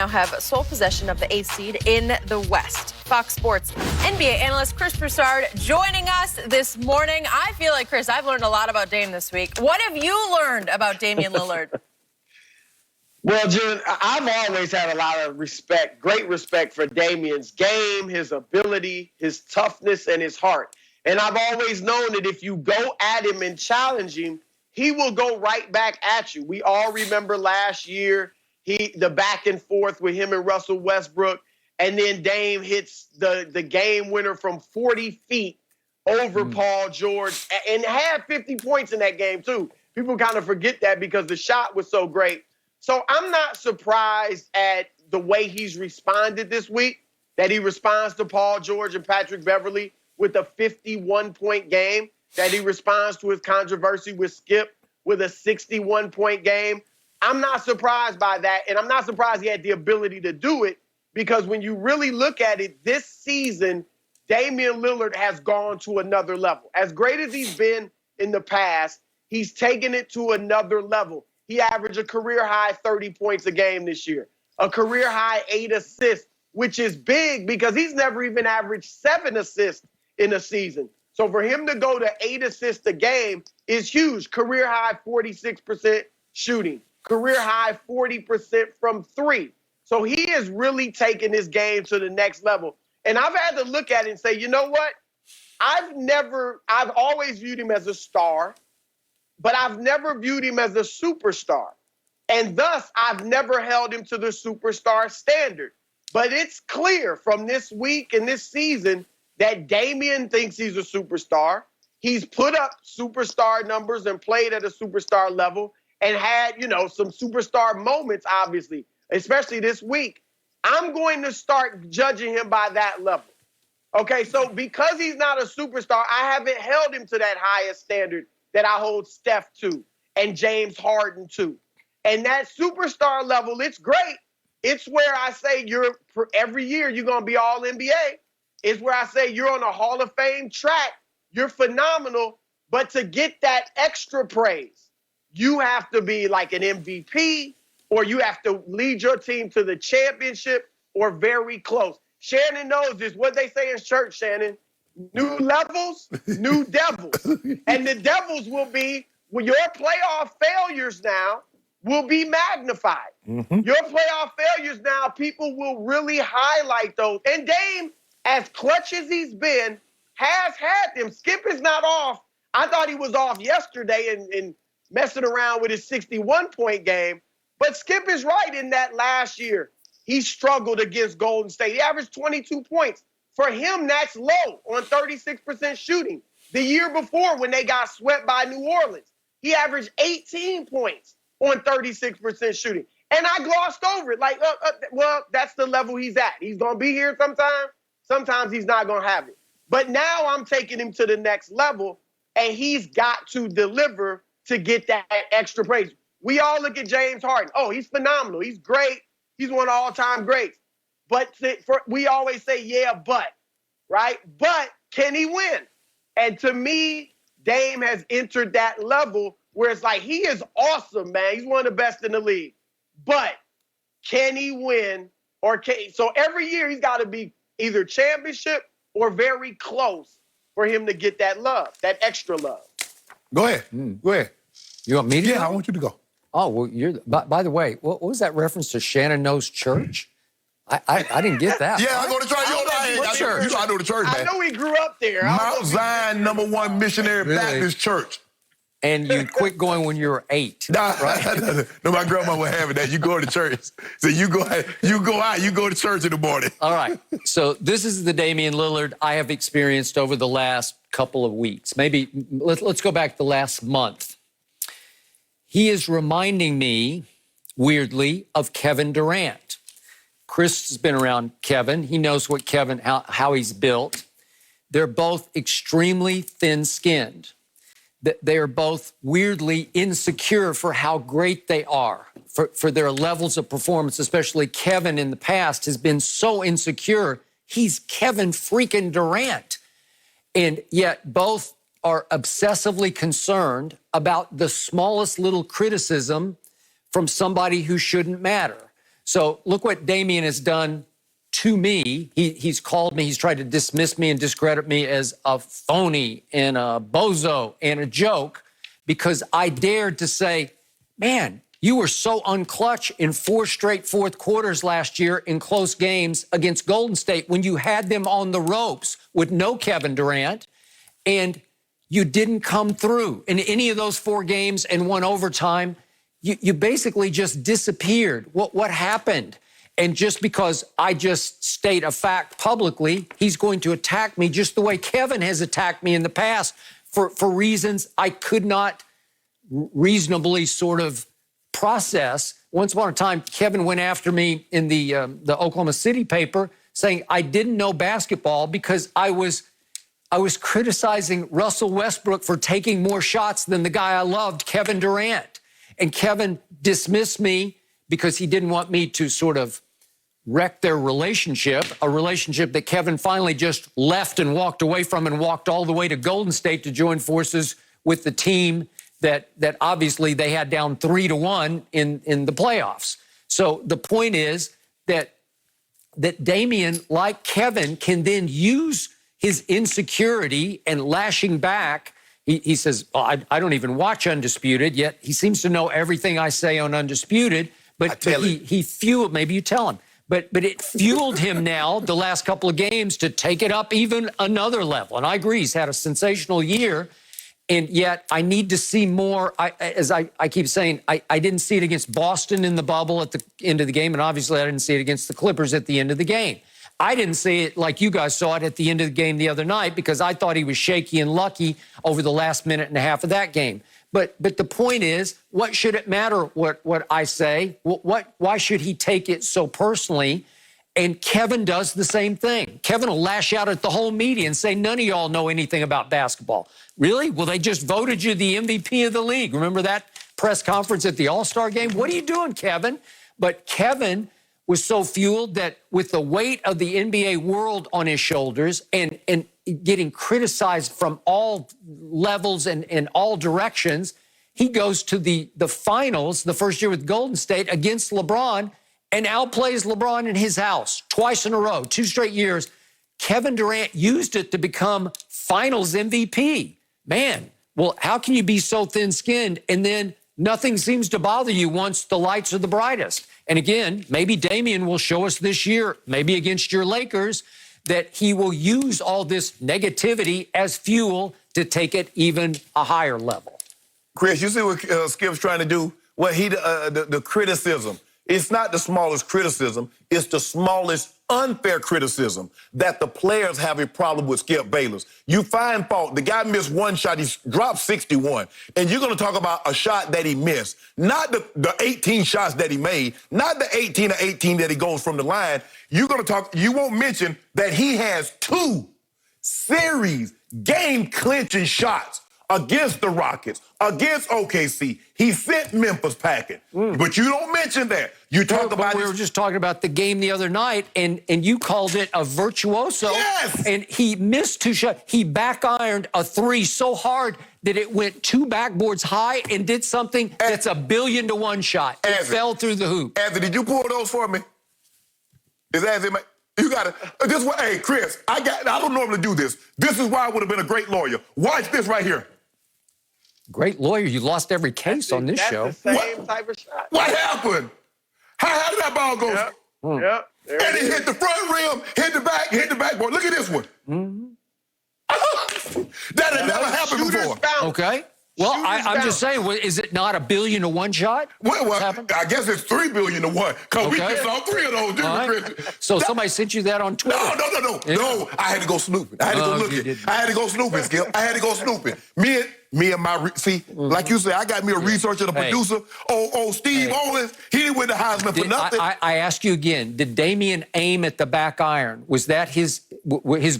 Now have sole possession of the 8th seed in the West. Fox Sports NBA analyst Chris Broussard joining us this morning. I feel like, Chris, I've learned a lot about Dame this week. What have you learned about Damian Lillard? Well, Jen, I've always had a lot of respect, great respect for Damian's game, his ability, his toughness, and his heart. And I've always known that if you go at him and challenge him, he will go right back at you. We all remember last year, the back and forth with him and Russell Westbrook, and then Dame hits the game winner from 40 feet over Paul George and had 50 points in that game too. People kind of forget that because the shot was so great. So I'm not surprised at the way he's responded this week, that he responds to Paul George and Patrick Beverley with a 51-point game, that he responds to his controversy with Skip with a 61-point game. I'm not surprised by that, and I'm not surprised he had the ability to do it, because when you really look at it, this season, Damian Lillard has gone to another level. As great as he's been in the past, he's taken it to another level. He averaged a career-high 30 points a game this year, a career-high 8 assists, which is big because he's never even averaged 7 assists in a season. So for him to go to 8 assists a game is huge. Career-high 46% shooting. Career-high 40% from 3. So he is really taking his game to the next level. And I've had to look at it and say, you know what? I've always viewed him as a star, but I've never viewed him as a superstar. And thus, I've never held him to the superstar standard. But it's clear from this week and this season that Damian thinks he's a superstar. He's put up superstar numbers and played at a superstar level and had, some superstar moments, obviously, especially this week. I'm going to start judging him by that level. Okay, so because he's not a superstar, I haven't held him to that highest standard that I hold Steph to and James Harden to. And that superstar level, it's great. It's where I say every year you're going to be all NBA. It's where I say you're on a Hall of Fame track. You're phenomenal. But to get that extra praise, you have to be like an MVP, or you have to lead your team to the championship or very close. Shannon knows this. What they say in church, Shannon? New levels, new devils. And the devils will be, your playoff failures now will be magnified. Mm-hmm. Your playoff failures now, people will really highlight those. And Dame, as clutch as he's been, has had them. Skip is not off. I thought he was off yesterday and messing around with his 61-point game. But Skip is right in that last year, he struggled against Golden State. He averaged 22 points. For him, that's low on 36% shooting. The year before, when they got swept by New Orleans, he averaged 18 points on 36% shooting. And I glossed over it. Well, that's the level he's at. He's going to be here sometime. Sometimes he's not going to have it. But now I'm taking him to the next level, and he's got to deliver to get that extra praise. We all look at James Harden. Oh, he's phenomenal. He's great. He's one of all-time greats. But we always say, yeah, but, right? But can he win? And to me, Dame has entered that level where it's like, he is awesome, man. He's one of the best in the league. But can he win? So every year he's got to be either championship or very close for him to get that love, that extra love. Go ahead. Go ahead. You want me to go? Yeah, I want you to go. Oh, well, by the way, what was that reference to Shannon Knows Church? I didn't get that. Yeah, I go to church. I know the church, man. I know he grew up there. Mount Zion #1 Missionary Baptist Church. And you quit going when you were 8, right? No, my grandma would have it that you go to church. So you go out, you go to church in the morning. All right. So this is the Damian Lillard I have experienced over the last couple of weeks. Maybe let's go back the last month. He is reminding me, weirdly, of Kevin Durant. Chris has been around Kevin. He knows what how he's built. They're both extremely thin-skinned. They are both weirdly insecure for how great they are, for their levels of performance, especially Kevin in the past has been so insecure. He's Kevin freaking Durant. And yet both are obsessively concerned about the smallest little criticism from somebody who shouldn't matter. So look what Damian has done to me. He's called me. He's tried to dismiss me and discredit me as a phony and a bozo and a joke because I dared to say, man, you were so unclutch in 4 straight fourth quarters last year in close games against Golden State when you had them on the ropes with no Kevin Durant, and you didn't come through in any of those 4 games and 1 overtime. You basically just disappeared. What happened? And just because I just state a fact publicly, he's going to attack me just the way Kevin has attacked me in the past for reasons I could not reasonably sort of process. Once upon a time, Kevin went after me in the Oklahoma City paper saying I didn't know basketball because I was criticizing Russell Westbrook for taking more shots than the guy I loved, Kevin Durant. And Kevin dismissed me because he didn't want me to sort of wreck their relationship, a relationship that Kevin finally just left and walked away from and walked all the way to Golden State to join forces with the team that obviously they had down 3-1 in the playoffs. So the point is that Damian, like Kevin, can then use his insecurity and lashing back. He says, oh, I don't even watch Undisputed, yet he seems to know everything I say on Undisputed. But he fueled, maybe you tell him, but it fueled him now the last couple of games to take it up even another level. And I agree, he's had a sensational year. And yet I need to see more. As I keep saying, I didn't see it against Boston in the bubble at the end of the game. And obviously I didn't see it against the Clippers at the end of the game. I didn't see it like you guys saw it at the end of the game the other night because I thought he was shaky and lucky over the last minute and a half of that game. But the point is, what should it matter what I say? Why should he take it so personally? And Kevin does the same thing. Kevin will lash out at the whole media and say, none of y'all know anything about basketball. Really? Well, they just voted you the MVP of the league. Remember that press conference at the All-Star game? What are you doing, Kevin? But Kevin was so fueled that with the weight of the NBA world on his shoulders and getting criticized from all levels and all directions, he goes to the finals the first year with Golden State against LeBron and outplays LeBron in his house twice in a row, 2 straight years. Kevin Durant used it to become finals MVP. Man, well, how can you be so thin-skinned and then nothing seems to bother you once the lights are the brightest? And again, maybe Damian will show us this year, maybe against your Lakers, that he will use all this negativity as fuel to take it even a higher level. Chris, you see what Skip's trying to do? Well, the criticism. It's not the smallest criticism. It's the smallest unfair criticism that the players have a problem with Skip Bayless. You find fault. The guy missed 1 shot. He dropped 61. And you're going to talk about a shot that he missed. Not the 18 shots that he made. Not the 18 or 18 that he goes from the line. You're going to talk. You won't mention that he has 2 series game-clinching shots against the Rockets, against OKC. He sent Memphis packing. But you don't mention that. You talk about we were just talking about the game the other night, and you called it a virtuoso. Yes! And he missed 2 shots. He back-ironed a 3 so hard that it went 2 backboards high and did something that's a 1,000,000,000 shot. It fell through the hoop. Anthony, did you pull those for me? Is that it? You got to. This one, hey, Chris, I don't normally do this. This is why I would have been a great lawyer. Watch this right here. Great lawyer. You lost every case on this show. That's the same type of shot. What happened? How did that ball go? Yep. And it hit the front rim, hit the backboard. Look at this one. That had never happened before. Okay. Well, I'm just saying, is it not a 1,000,000,000 shot? Well, I guess it's 3,000,000,000 to 1 because we missed all 3 of those. Right. So somebody sent you that on Twitter? No. Yeah. No, I had to go snooping. I had to go looking. I had to go snooping, Skip. I had to go snooping. Me and my, like you said, I got me a researcher and a producer. Steve Owens, he didn't win the Heisman for nothing. I ask you again, did Damian aim at the back iron? Was that his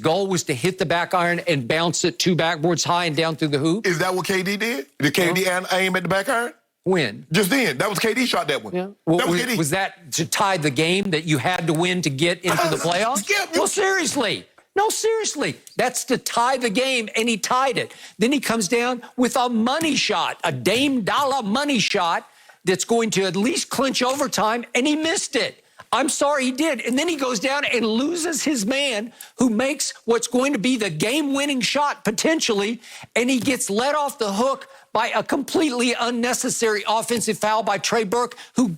goal was to hit the back iron and bounce it 2 backboards high and down through the hoop? Is that what KD did? Did KD aim at the back iron? When? Just then. That was KD shot that one. Yeah. That was KD. Was that to tie the game that you had to win to get into the playoffs? Well, seriously. No, seriously. That's to tie the game, and he tied it. Then he comes down with a money shot, a Dame Dollar money shot that's going to at least clinch overtime, and he missed it. I'm sorry he did. And then he goes down and loses his man who makes what's going to be the game-winning shot potentially, and he gets let off the hook by a completely unnecessary offensive foul by Trey Burke, who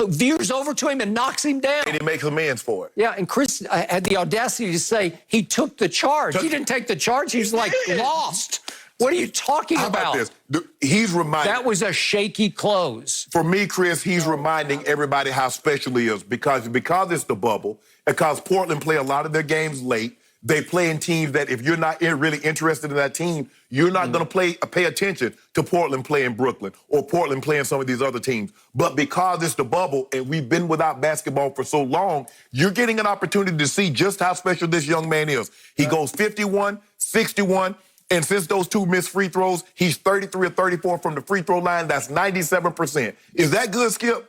veers over to him and knocks him down. And he makes amends for it. Yeah, and Chris had the audacity to say he took the charge. He didn't take the charge. He was like lost. What are you talking How about? this? He's reminding. That was a shaky close. For me, Chris, he's reminding everybody how special he is because it's the bubble, because Portland play a lot of their games late. They play in teams that if you're not really interested in that team, you're not going to pay attention to Portland playing Brooklyn or Portland playing some of these other teams. But because it's the bubble and we've been without basketball for so long, you're getting an opportunity to see just how special this young man is. He goes 51, 61, and since those 2 missed free throws, he's 33 or 34 from the free throw line. That's 97%. Is that good, Skip?